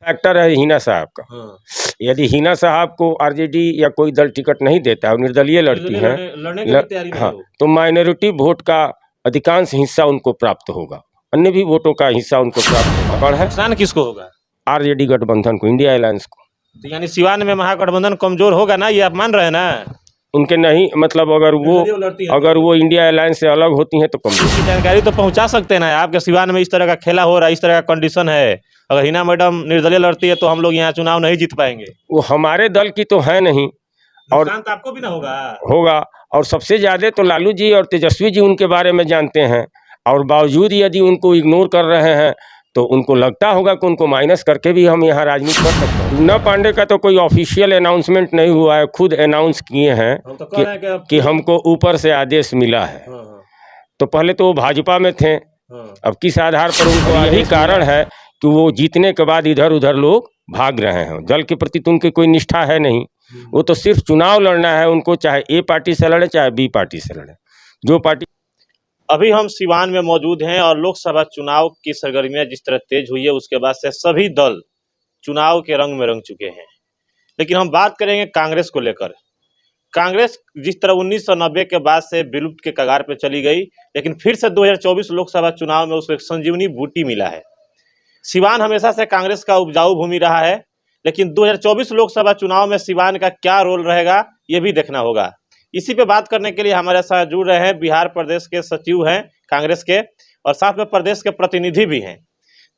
Factor है हिना साहब का। हाँ। यदि हिना साहब को आरजेडी या कोई दल टिकट नहीं देता है, निर्दलीय लड़ती हैं, लड़ने की भी तैयारी में है हाँ, वो। तो माइनॉरिटी वोट का अधिकांश हिस्सा उनको प्राप्त होगा, अन्य भी वोटों का हिस्सा उनको प्राप्त होगा। है नुकसान किसको होगा? आरजेडी गठबंधन को, इंडिया अलायंस को। तो यानी सिवान में महागठबंधन कमजोर होगा ना, ये आप मान रहे हैं ना? उनके नहीं, मतलब अगर वो इंडिया अलायंस से अलग होती हैं तो कमजोर। की जानकारी तो पहुंचा सकते हैं ना, आपके सिवान में इस तरह का खेला हो रहा है, इस तरह का कंडीशन है, अगर हिना मैडम निर्दलीय लड़ती है तो हम लोग यहाँ चुनाव नहीं जीत पाएंगे। वो हमारे दल की तो है नहीं, और नुकसान तो आपको भी ना होगा। और सबसे ज्यादा तो लालू जी और तेजस्वी जी उनके बारे में जानते हैं, और बावजूद यदि उनको इग्नोर कर रहे हैं तो उनको लगता होगा कि उनको माइनस करके भी हम यहाँ राजनीति कर सकते हैं। टूना पांडे का तो कोई ऑफिशियल अनाउंसमेंट नहीं हुआ है, खुद अनाउंस किए हैं कि हमको ऊपर से आदेश मिला है। तो पहले तो वो भाजपा में थे, अब किस आधार पर उनको, यही कारण है कि वो जीतने के बाद इधर उधर लोग भाग रहे हैं। दल के प्रति तो उनकी कोई निष्ठा है नहीं, वो तो सिर्फ चुनाव लड़ना है उनको, चाहे ए पार्टी से लड़े चाहे बी पार्टी से लड़े, जो पार्टी। अभी हम सिवान में मौजूद हैं और लोकसभा चुनाव की सरगर्मियां जिस तरह तेज हुई है उसके बाद से सभी दल चुनाव के रंग में रंग चुके हैं। लेकिन हम बात करेंगे कांग्रेस को लेकर। कांग्रेस जिस तरह 1990 के बाद से विलुप्त के कगार पर चली गई, लेकिन फिर से 2024 लोकसभा चुनाव में उसको एक संजीवनी बूटी मिला है। सिवान हमेशा से कांग्रेस का उपजाऊ भूमि रहा है, लेकिन 2024 लोकसभा चुनाव में सिवान का क्या रोल रहेगा ये भी देखना होगा। इसी पे बात करने के लिए हमारे साथ जुड़ रहे हैं बिहार प्रदेश के सचिव हैं कांग्रेस के, और साथ में प्रदेश के प्रतिनिधि भी हैं।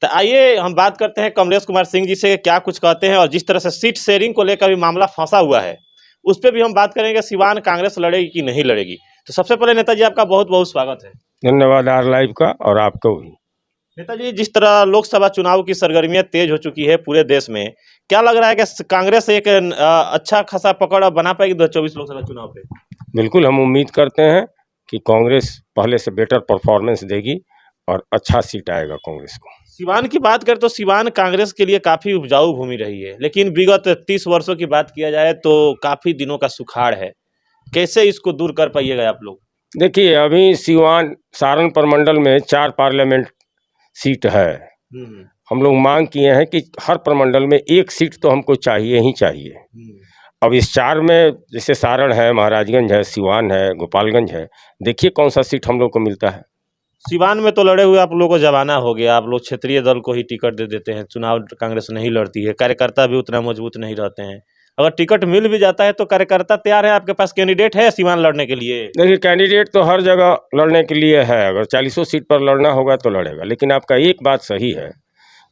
तो आइए हम बात करते हैं कमलेश कुमार सिंह जी से, क्या कुछ कहते हैं, और जिस तरह से सीट शेयरिंग को लेकर भी मामला फंसा हुआ है उस पर भी हम बात करेंगे, सिवान कांग्रेस लड़ेगी कि नहीं लड़ेगी। तो सबसे पहले नेताजी आपका बहुत बहुत स्वागत है। धन्यवाद आर लाइव का, और आपको भी। नेताजी, जिस तरह लोकसभा चुनाव की सरगर्मियां तेज हो चुकी है पूरे देश में, क्या लग रहा है कि कांग्रेस एक अच्छा खासा पकड़ बना पाएगी 2024 लोकसभा चुनाव पे? बिल्कुल, हम उम्मीद करते हैं कि कांग्रेस पहले से बेटर परफॉर्मेंस देगी और अच्छा सीट आएगा कांग्रेस को। सिवान की बात करें तो सिवान कांग्रेस के लिए काफ़ी उपजाऊ भूमि रही है, लेकिन विगत 30 वर्षों की बात किया जाए तो काफ़ी दिनों का सुखाड़ है। कैसे इसको दूर कर पाइएगा आप लोग? देखिए, अभी सिवान सारण प्रमंडल में 4 पार्लियामेंट सीट है। हम लोग मांग किए हैं कि हर प्रमंडल में 1 सीट तो हमको चाहिए ही चाहिए। अब इस 4 में जैसे सारण है, महाराजगंज है, सिवान है, गोपालगंज है, देखिए कौन सा सीट हम लोग को मिलता है। सिवान में तो लड़े हुए आप लोगों को जमाना हो गया, आप लोग क्षेत्रीय दल को ही टिकट दे देते हैं, चुनाव कांग्रेस नहीं लड़ती है, कार्यकर्ता भी उतना मजबूत नहीं रहते हैं। अगर टिकट मिल भी जाता है तो कार्यकर्ता तैयार है, आपके पास कैंडिडेट है सिवान लड़ने के लिए? देखिए, कैंडिडेट तो हर जगह लड़ने के लिए है, अगर 40 सीट पर लड़ना होगा तो लड़ेगा। लेकिन आपका एक बात सही है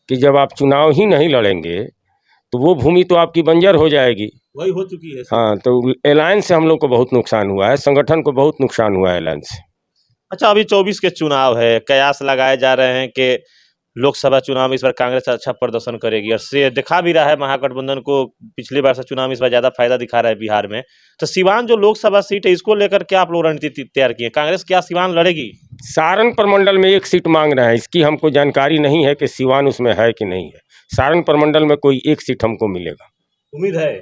कि जब आप चुनाव ही नहीं लड़ेंगे तो वो भूमि तो आपकी बंजर हो जाएगी। वही हो चुकी है। हाँ, तो अलायंस से हम लोग को बहुत नुकसान हुआ है, संगठन को बहुत नुकसान हुआ है अलायंस से। अच्छा, अभी 24 के चुनाव है, कयास लगाए जा रहे हैं कि लोकसभा चुनाव में इस बार कांग्रेस अच्छा प्रदर्शन करेगी, और से दिखा भी रहा है महागठबंधन को पिछली बार से चुनाव में इस बार ज्यादा फायदा दिखा रहा है बिहार में। तो सिवान जो लोकसभा सीट है इसको लेकर क्या आप लोग रणनीति तैयार किए? कांग्रेस क्या सिवान लड़ेगी? सारण प्रमंडल में 1 सीट मांग रहे हैं, इसकी हमको जानकारी नहीं है कि सिवान उसमें है कि नहीं है। सारण प्रमंडल में कोई 1 सीट हमको मिलेगा, उम्मीद है,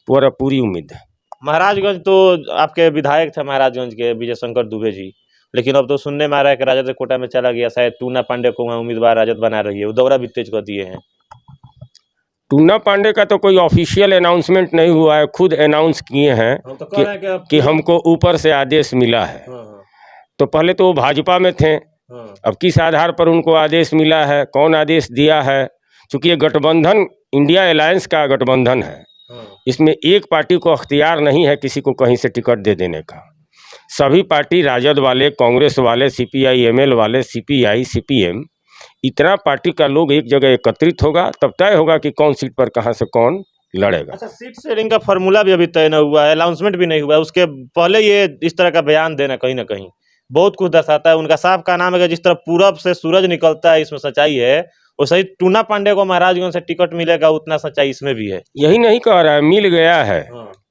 पूरी उम्मीद है। महाराजगंज तो आपके विधायक थे महाराजगंज के विजय शंकर दुबे जी, लेकिन अब तो सुनने में आ रहा है कि राजद कोटा में चला गया, शायद टूना पांडे को वहाँ उम्मीदवार राजद बना रही है, वो दौरा भी तेज कर दिए हैं। टूना पांडे का तो कोई ऑफिशियल अनाउंसमेंट नहीं हुआ है, खुद अनाउंस किए हैं कि हमको ऊपर से आदेश मिला है। तो पहले तो वो भाजपा में थे, अब किस आधार पर उनको आदेश मिला है, कौन आदेश दिया है? चूँकि ये गठबंधन इंडिया अलायंस का गठबंधन है, इसमें एक पार्टी को अख्तियार नहीं है किसी को कहीं से टिकट दे देने का। सभी पार्टी, राजद वाले, कांग्रेस वाले, सीपीआई एमएल वाले, सीपीआई सीपीएम, इतना पार्टी का लोग एक जगह एकत्रित होगा, तब तय होगा कि कौन सीट पर कहां से कौन लड़ेगा। अच्छा, सीट शेयरिंग का फॉर्मूला भी अभी तय न हुआ है, अनाउंसमेंट भी नहीं हुआ है, उसके पहले ये इस तरह का बयान देना कहीं ना कहीं बहुत कुछ दर्शाता है। उनका साफ का नाम है कि जिस तरह पूरब से सूरज निकलता है, इसमें सच्चाई है, वैसे ही टूना पांडे को महाराजगंज से टिकट मिलेगा, उतना सच्चाई इसमें भी है। यही नहीं कह रहा है, मिल गया है,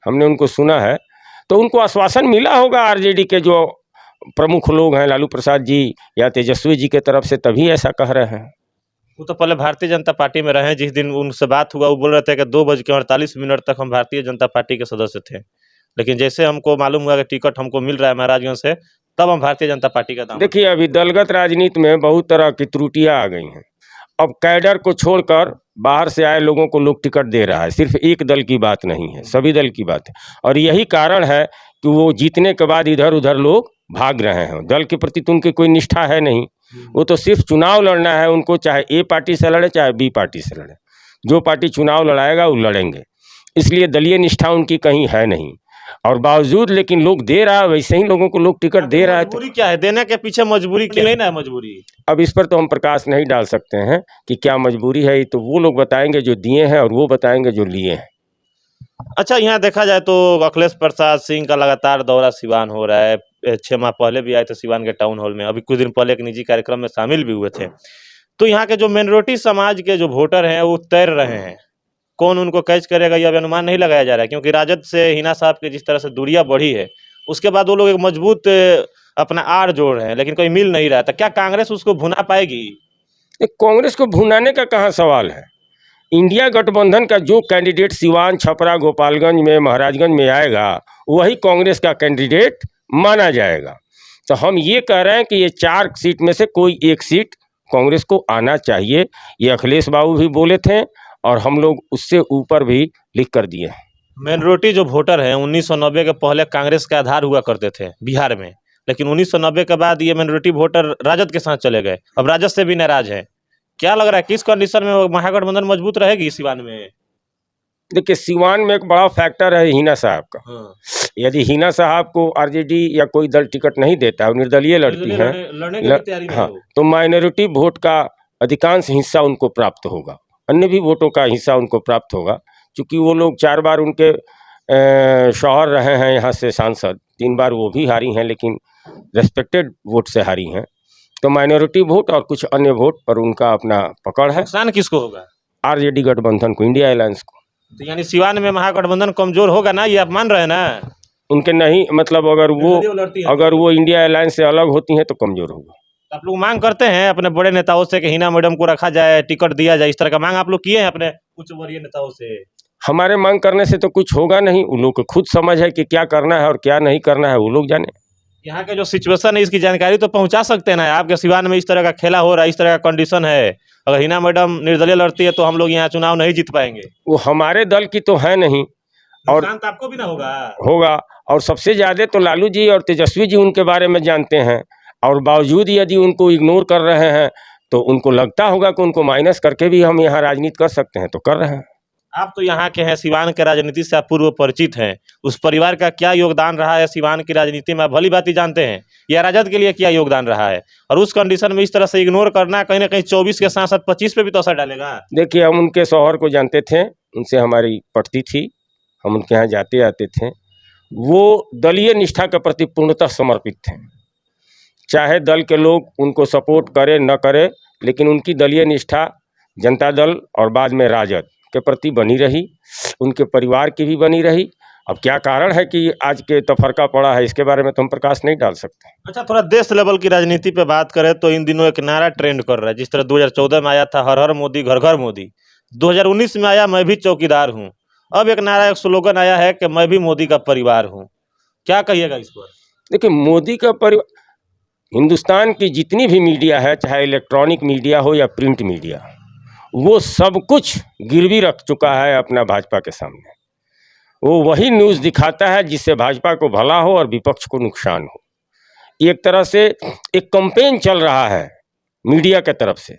हमने उनको सुना है, तो उनको आश्वासन मिला होगा आरजेडी के जो प्रमुख लोग हैं, लालू प्रसाद जी या तेजस्वी जी के तरफ से, तभी ऐसा कह रहे हैं। वो तो पहले भारतीय जनता पार्टी में रहे, जिस दिन उनसे बात हुआ वो बोल रहे थे कि 2:48 तक हम भारतीय जनता पार्टी के सदस्य थे, लेकिन जैसे हमको मालूम हुआ कि टिकट हमको मिल रहा है महाराजगंज से, तब हम भारतीय जनता पार्टी का दाम। देखिए, अभी दलगत राजनीति में बहुत तरह की त्रुटियां आ गई हैं। अब कैडर को छोड़कर बाहर से आए लोगों को लोग टिकट दे रहा है। सिर्फ एक दल की बात नहीं है, सभी दल की बात है। और यही कारण है कि वो जीतने के बाद इधर उधर लोग भाग रहे हैं। दल के प्रति तो उनकी कोई निष्ठा है नहीं, वो तो सिर्फ चुनाव लड़ना है उनको, चाहे ए पार्टी से लड़े चाहे बी पार्टी से लड़े। जो पार्टी चुनाव लड़ाएगा वो लड़ेंगे, इसलिए दलीय निष्ठा उनकी कहीं है नहीं। और बावजूद लेकिन लोग दे रहा है, वैसे ही लोगों को लोग टिकट दे रहा है। तो मजबूरी क्या है देने के पीछे, मजबूरी क्यों नहीं ना मजबूरी? अब इस पर तो हम प्रकाश नहीं डाल सकते हैं कि क्या मजबूरी है, ये तो वो लोग बताएंगे जो दिए हैं और वो बताएंगे जो लिए हैं। अच्छा, यहाँ देखा जाए तो अखिलेश प्रसाद सिंह का लगातार दौरा सिवान हो रहा है। 6 माह पहले भी आए थे सिवान के टाउन हॉल में, अभी कुछ दिन पहले एक निजी कार्यक्रम में शामिल भी हुए थे। तो यहाँ के जो माइनॉरिटी समाज के जो वोटर हैं वो तैर रहे हैं, कौन उनको कैच करेगा ये अभी अनुमान नहीं लगाया जा रहा है, क्योंकि राजद से हिना साहब की जिस तरह से दूरियां बढ़ी है उसके बाद वो लोग एक मजबूत अपना आड़ जोड़ रहे हैं, लेकिन कोई मिल नहीं रहा था। क्या कांग्रेस उसको भुना पाएगी? कांग्रेस को भुनाने का कहाँ सवाल है। इंडिया गठबंधन का जो कैंडिडेट सिवान, छपरा, गोपालगंज में, महाराजगंज में आएगा वही कांग्रेस का कैंडिडेट माना जाएगा। तो हम ये कह रहे हैं कि ये 4 सीट में से कोई एक सीट कांग्रेस को आना चाहिए। ये अखिलेश बाबू भी बोले थे और हम लोग उससे ऊपर भी लिख कर दिए। माइनॉरिटी जो वोटर हैं 1990 के पहले कांग्रेस के आधार हुआ करते थे बिहार में, लेकिन 1990 के बाद ये माइनॉरिटी वोटर राजद के साथ चले गए, अब राजद से भी नाराज है। क्या लग रहा है किस कंडीशन में महागठबंधन मजबूत रहेगी सिवान में? देखिए, सिवान में एक बड़ा फैक्टर है हिना साहब का। यदि हिना साहब को आरजेडी या कोई दल टिकट नहीं देता है, निर्दलीय लड़ती है, हाँ, तो माइनॉरिटी वोट का अधिकांश हिस्सा उनको प्राप्त होगा, अन्य भी वोटों का हिस्सा उनको प्राप्त होगा। क्योंकि वो लोग 4 बार उनके शौहर रहे हैं यहाँ से सांसद, 3 बार वो भी हारी हैं, लेकिन रेस्पेक्टेड वोट से हारी हैं। तो माइनॉरिटी वोट और कुछ अन्य वोट पर उनका अपना पकड़ है। नुकसान किसको होगा? आरजेडी गठबंधन को, इंडिया अलायंस को। तो यानी सिवान में महागठबंधन कमजोर होगा ना, ये आप मान रहे हैं ना? उनके नहीं, मतलब अगर वो इंडिया अलायंस से अलग होती हैं तो कमजोर होगा। आप लोग मांग करते हैं अपने बड़े नेताओं से कि हिना मैडम को रखा जाए, टिकट दिया जाए, इस तरह का मांग आप लोग किए हैं अपने उच्च वरीय नेताओं से? हमारे मांग करने से तो कुछ होगा नहीं, उन लोग को खुद समझ है कि क्या करना है और क्या नहीं करना है, वो लोग जाने। यहाँ के जो सिचुएशन है इसकी जानकारी तो पहुंचा सकते हैं ना, आपके सिवान में इस तरह का खेला हो रहा है, इस तरह का कंडीशन है, अगर हिना मैडम निर्दलीय लड़ती है तो हम लोग यहाँ चुनाव नहीं जीत पाएंगे। वो हमारे दल की तो है नहीं, और नुकसान तो आपको भी ना होगा। और सबसे ज्यादा तो लालू जी और तेजस्वी जी उनके बारे में जानते हैं, और बावजूद यदि उनको इग्नोर कर रहे हैं तो उनको लगता होगा कि उनको माइनस करके भी हम यहाँ राजनीति कर सकते हैं, तो कर रहे हैं। आप तो यहाँ के हैं, सिवान के राजनीति से आप पूर्व परिचित हैं, उस परिवार का क्या योगदान रहा है सिवान की राजनीति में आप भली भांति जानते हैं, या राजद के लिए क्या योगदान रहा है, और उस कंडीशन में इस तरह से इग्नोर करना कहीं ना कहीं 24 के सांसद 25 पे भी तो असर डालेगा। देखिए, हम उनके शौहर को जानते थे, उनसे हमारी पटती थी, हम उनके यहाँ जाते आते थे। वो दलीय निष्ठा के प्रति पूर्णतः समर्पित थे, चाहे दल के लोग उनको सपोर्ट करे न करे, लेकिन उनकी दलीय निष्ठा जनता दल और बाद में राजद के प्रति बनी रही, उनके परिवार की भी बनी रही। अब क्या कारण है कि आज के तफरका पड़ा है, इसके बारे में तो हम प्रकाश नहीं डाल सकते। अच्छा, थोड़ा देश लेवल की राजनीति पे बात करें तो इन दिनों एक नारा ट्रेंड कर रहा है, जिस तरह 2014 में आया था हर हर मोदी घर घर मोदी, 2019 में आया मैं भी चौकीदार हूँ, अब एक नारा, एक स्लोगन आया है कि मैं भी मोदी का परिवार हूँ। क्या कहिएगा इस पर? देखिए, मोदी का परिवार, हिंदुस्तान की जितनी भी मीडिया है, चाहे इलेक्ट्रॉनिक मीडिया हो या प्रिंट मीडिया, वो सब कुछ गिरवी रख चुका है अपना भाजपा के सामने। वो वही न्यूज़ दिखाता है जिससे भाजपा को भला हो और विपक्ष को नुकसान हो। एक तरह से एक कैंपेन चल रहा है मीडिया के तरफ से,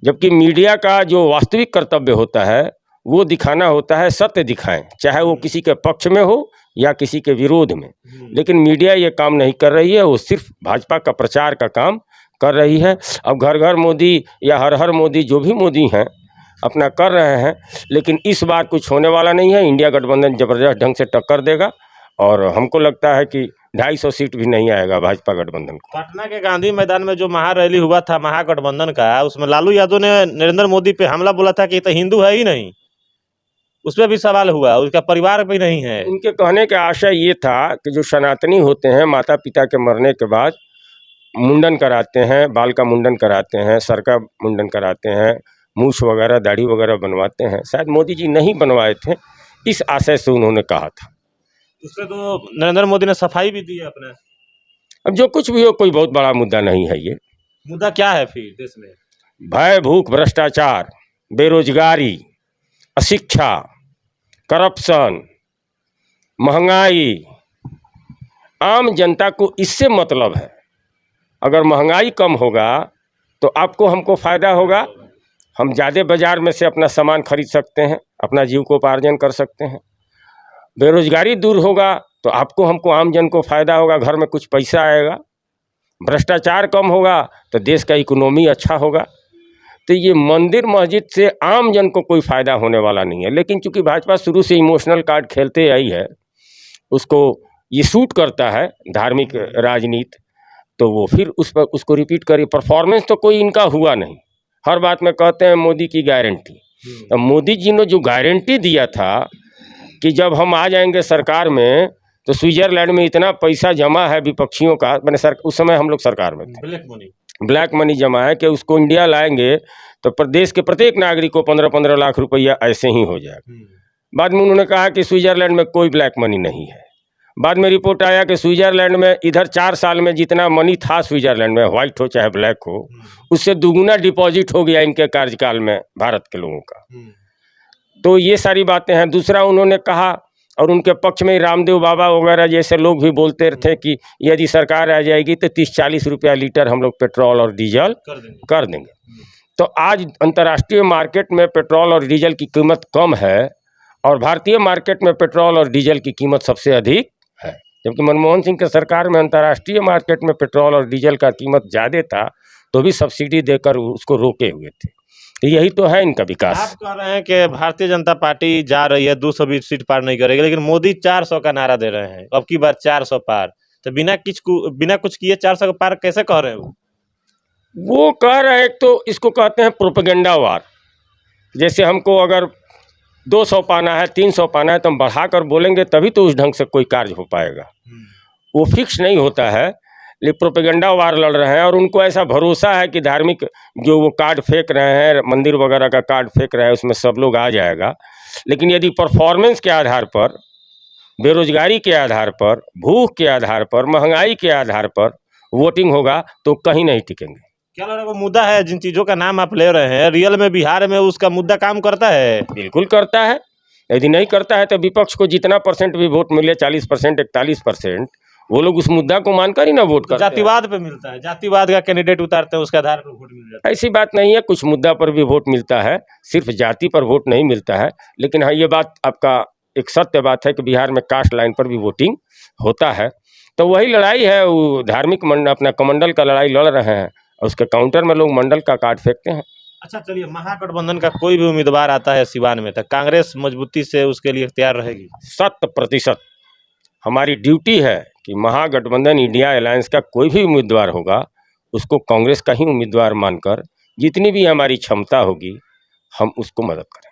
जबकि मीडिया का जो वास्तविक कर्तव्य होता है वो दिखाना होता है, सत्य दिखाएं, चाहे वो किसी के पक्ष में हो या किसी के विरोध में। लेकिन मीडिया ये काम नहीं कर रही है, वो सिर्फ भाजपा का प्रचार का काम कर रही है। अब घर घर मोदी या हर हर मोदी, जो भी मोदी हैं अपना कर रहे हैं, लेकिन इस बार कुछ होने वाला नहीं है। इंडिया गठबंधन जबरदस्त ढंग से टक्कर देगा, और हमको लगता है कि 250 सीट भी नहीं आएगा भाजपा गठबंधन को। पटना के गांधी मैदान में जो महारैली हुआ था महागठबंधन का, उसमें लालू यादव ने नरेंद्र मोदी पे हमला बोला था कि ये तो हिंदू है ही नहीं, उस पर भी सवाल हुआ, उसका परिवार भी नहीं है। उनके कहने का आशय ये था कि जो सनातनी होते हैं, माता पिता के मरने के बाद मुंडन कराते हैं, बाल का मुंडन कराते हैं, सर का मुंडन कराते हैं, मूछ वगैरह दाढ़ी वगैरह बनवाते हैं, शायद मोदी जी नहीं बनवाए थे, इस आशय से उन्होंने कहा था। उसमें तो नरेंद्र मोदी ने सफाई भी दी है अपने। अब जो कुछ भी हो, कोई बहुत बड़ा मुद्दा नहीं है ये। मुद्दा क्या है फिर देश में? भय भूख भ्रष्टाचार, बेरोजगारी, अशिक्षा, करप्शन, महंगाई, आम जनता को इससे मतलब है। अगर महंगाई कम होगा तो आपको हमको फ़ायदा होगा, हम ज़्यादा बाज़ार में से अपना सामान खरीद सकते हैं, अपना जीविकोपार्जन कर सकते हैं। बेरोजगारी दूर होगा तो आपको हमको आम जन को फ़ायदा होगा, घर में कुछ पैसा आएगा। भ्रष्टाचार कम होगा तो देश का इकोनॉमी अच्छा होगा। तो ये मंदिर मस्जिद से आम जन को कोई फ़ायदा होने वाला नहीं है। लेकिन चूंकि भाजपा शुरू से इमोशनल कार्ड खेलते आई है, उसको ये सूट करता है धार्मिक राजनीति, तो वो फिर उस पर उसको रिपीट करी। परफॉर्मेंस तो कोई इनका हुआ नहीं। हर बात में कहते हैं मोदी की गारंटी। तो मोदी जी ने जो गारंटी दिया था कि जब हम आ जाएंगे सरकार में तो स्विट्जरलैंड में इतना पैसा जमा है विपक्षियों का, मैंने उस समय हम लोग सरकार में थे, ब्लैक मनी जमा है कि उसको इंडिया लाएंगे तो प्रदेश के प्रत्येक नागरिक को 15-15 लाख रुपया ऐसे ही हो जाएगा। बाद में उन्होंने कहा कि स्विट्जरलैंड में कोई ब्लैक मनी नहीं है। बाद में रिपोर्ट आया कि स्विट्जरलैंड में इधर 4 साल में जितना मनी था स्विट्जरलैंड में, वाइट हो चाहे ब्लैक हो, उससे दुगुना डिपॉजिट हो गया इनके कार्यकाल में भारत के लोगों का। तो ये सारी बातें हैं। दूसरा उन्होंने कहा, और उनके पक्ष में रामदेव बाबा वगैरह जैसे लोग भी बोलते थे कि यदि सरकार आ जाएगी तो 30-40 रुपया लीटर हम लोग पेट्रोल और डीजल कर देंगे। तो आज अंतर्राष्ट्रीय मार्केट में पेट्रोल और डीजल की कीमत कम है और भारतीय मार्केट में पेट्रोल और डीजल की कीमत सबसे अधिक है। जबकि मनमोहन सिंह के सरकार में अंतर्राष्ट्रीय मार्केट में पेट्रोल और डीजल का कीमत ज़्यादा था तो भी सब्सिडी देकर उसको रोके हुए थे। तो यही तो है इनका विकास। आप कह रहे हैं कि भारतीय जनता पार्टी जा रही है 220 सीट पार नहीं करेगी, लेकिन मोदी 400 का नारा दे रहे हैं, अब की बार 400 पार। तो बिना कुछ किए 400 का पार कैसे कह रहे हो? वो कह रहे हैं, तो इसको कहते हैं प्रोपेगेंडा वार। जैसे हमको अगर 200 पाना है, 300 पाना है तो हम बढ़ाकर बोलेंगे तभी तो उस ढंग से कोई कार्य हो पाएगा। वो फिक्स नहीं होता है, लेकिन प्रोपेगेंडा वार लड़ रहे हैं और उनको ऐसा भरोसा है कि धार्मिक जो वो कार्ड फेंक रहे हैं, मंदिर वगैरह का कार्ड फेंक रहे हैं, उसमें सब लोग आ जाएगा। लेकिन यदि परफॉर्मेंस के आधार पर, बेरोजगारी के आधार पर, भूख के आधार पर, महंगाई के आधार पर वोटिंग होगा तो कहीं नहीं टिकेंगे। क्या लग रहा है वो मुद्दा है जिन चीज़ों का नाम आप ले रहे हैं, रियल में बिहार में उसका मुद्दा काम करता है? बिल्कुल करता है। यदि नहीं करता है तो विपक्ष को जितना परसेंट भी वोट मिले, 40%, 41%, वो लोग उस मुद्दा को मानकर ही ना वोट करते हैं। जातिवाद पे मिलता है, जातिवाद का कैंडिडेट उतारते हैं, उसके आधार पर वोट मिल जाता है। ऐसी बात नहीं है, कुछ मुद्दा पर भी वोट मिलता है, सिर्फ जाति पर वोट नहीं मिलता है। लेकिन हाँ, ये बात आपका एक सत्य बात है कि बिहार में कास्ट लाइन पर भी वोटिंग होता है। तो वही लड़ाई है, वो धार्मिक अपना कमंडल का लड़ाई लड़ रहे हैं और उसके काउंटर में लोग मंडल का कार्ड फेंकते हैं। अच्छा चलिए, महागठबंधन का कोई भी उम्मीदवार आता है सिवान में तो कांग्रेस मजबूती से उसके लिए तैयार रहेगी? 100% हमारी ड्यूटी है कि महागठबंधन इंडिया अलायंस का कोई भी उम्मीदवार होगा उसको कांग्रेस का ही उम्मीदवार मानकर जितनी भी हमारी क्षमता होगी हम उसको मदद करें।